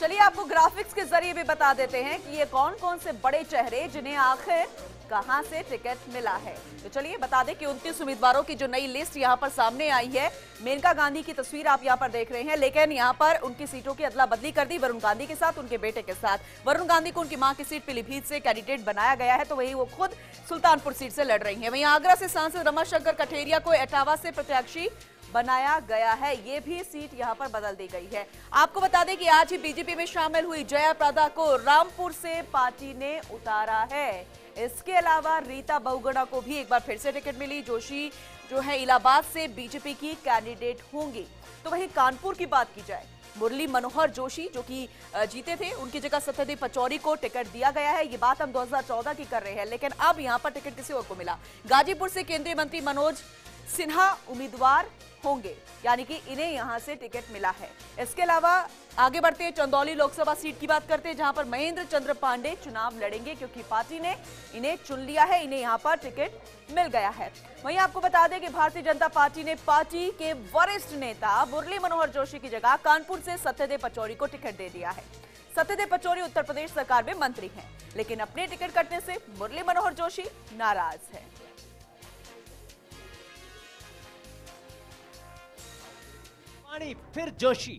चलिए आपको ग्राफिक्स के जरिए भी बता देते हैं कि ये कौन कौन से बड़े चेहरे जिन्हें आखिर कहां से टिकट मिला है। तो चलिए बता दें कि 29 उम्मीदवारों की जो नई लिस्ट यहां पर सामने आई है, मेनका गांधी की तस्वीर आप यहां पर देख रहे हैं, लेकिन यहां पर उनकी सीटों की अदला बदली कर दी वरुण गांधी के साथ, उनके बेटे के साथ। वरुण गांधी को उनकी मां की सीट पीलीभीत से कैंडिडेट बनाया गया है, तो वही वो खुद सुल्तानपुर सीट से लड़ रही है। वहीं आगरा से सांसद रमाशंकर कठेरिया को एटावा से प्रत्याशी बनाया गया है, ये भी सीट यहां पर बदल दी गई है। आपको बता दें कि आज ही बीजेपी में शामिल हुई जया प्रदा को रामपुर से पार्टी ने उतारा है। इसके अलावा रीता बहुगुणा को भी एक बार फिर से टिकट मिली। जोशी जो है इलाहाबाद से बीजेपी की कैंडिडेट होंगी। तो वहीं कानपुर की बात की जाए, मुरली मनोहर जोशी जो कि जीते थे, उनकी जगह सत्यदेव पचौरी को टिकट दिया गया है। ये बात हम 2014 की कर रहे हैं, लेकिन अब यहां पर टिकट किसी और को मिला। गाजीपुर से केंद्रीय मंत्री मनोज सिन्हा उम्मीदवार होंगे, यानी कि इन्हें यहां से टिकट मिला है। इसके अलावा आगे बढ़ते हैं, चंदौली लोकसभा सीट की बात करते हैं, जहां पर महेंद्र चंद्र पांडे चुनाव लड़ेंगे क्योंकि पार्टी ने इन्हें चुन लिया है, इन्हें यहां पर टिकट मिल गया है। वहीं आपको बता दें कि भारतीय जनता पार्टी ने पार्टी के वरिष्ठ नेता मुरली मनोहर जोशी की जगह कानपुर से सत्यदेव पचौरी को टिकट दे दिया है। सत्यदेव पचौरी उत्तर प्रदेश सरकार में मंत्री हैं, लेकिन अपने टिकट कटने से मुरली मनोहर जोशी नाराज है। फिर जोशी।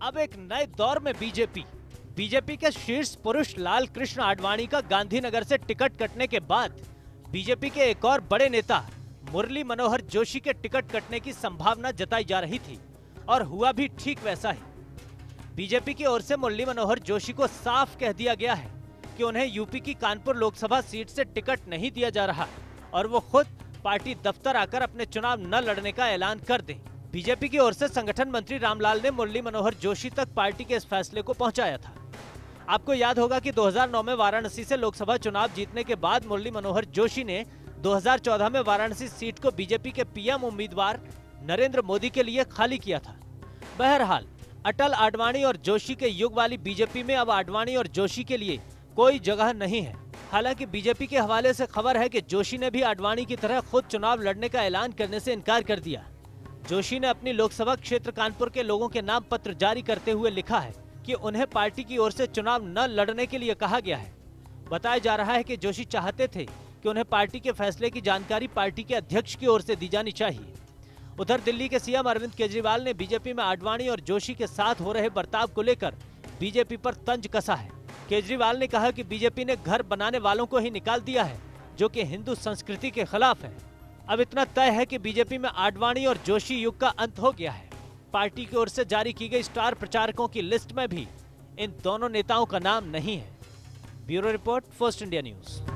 अब एक नए दौर में बीजेपी के शीर्ष पुरुष लाल कृष्ण आडवाणी का गांधीनगर से टिकट कटने के बाद बीजेपी के एक और बड़े नेता मुरली मनोहर जोशी के टिकट कटने की संभावना जताई जा रही थी, और हुआ भी ठीक वैसा ही। बीजेपी की ओर से मुरली मनोहर जोशी को साफ कह दिया गया है कि उन्हें यूपी की कानपुर लोकसभा सीट से टिकट नहीं दिया जा रहा, और वो खुद पार्टी दफ्तर आकर अपने चुनाव न लड़ने का ऐलान कर दें। बीजेपी की ओर से संगठन मंत्री रामलाल ने मुरली मनोहर जोशी तक पार्टी के इस फैसले को पहुंचाया था। आपको याद होगा कि 2009 में वाराणसी से लोकसभा चुनाव जीतने के बाद मुरली मनोहर जोशी ने 2014 में वाराणसी सीट को बीजेपी के पीएम उम्मीदवार नरेंद्र मोदी के लिए खाली किया था। बहरहाल अटल, आडवाणी और जोशी के युग वाली बीजेपी में अब आडवाणी और जोशी के लिए कोई जगह नहीं है। हालांकि बीजेपी के हवाले से खबर है कि जोशी ने भी आडवाणी की तरह खुद चुनाव लड़ने का ऐलान करने से इनकार कर दिया। जोशी ने अपनी लोकसभा क्षेत्र कानपुर के लोगों के नाम पत्र जारी करते हुए लिखा है कि उन्हें पार्टी की ओर से चुनाव न लड़ने के लिए कहा गया है। बताया जा रहा है कि जोशी चाहते थे कि उन्हें पार्टी के फैसले की जानकारी पार्टी के अध्यक्ष की ओर से दी जानी चाहिए। उधर दिल्ली के सीएम अरविंद केजरीवाल ने बीजेपी में आडवाणी और जोशी के साथ हो रहे बर्ताव को लेकर बीजेपी पर तंज कसा है। केजरीवाल ने कहा कि बीजेपी ने घर बनाने वालों को ही निकाल दिया है, जो कि हिंदू संस्कृति के खिलाफ है। अब इतना तय है कि बीजेपी में आडवाणी और जोशी युग का अंत हो गया है। पार्टी की ओर से जारी की गई स्टार प्रचारकों की लिस्ट में भी इन दोनों नेताओं का नाम नहीं है। Bureau report, first India news.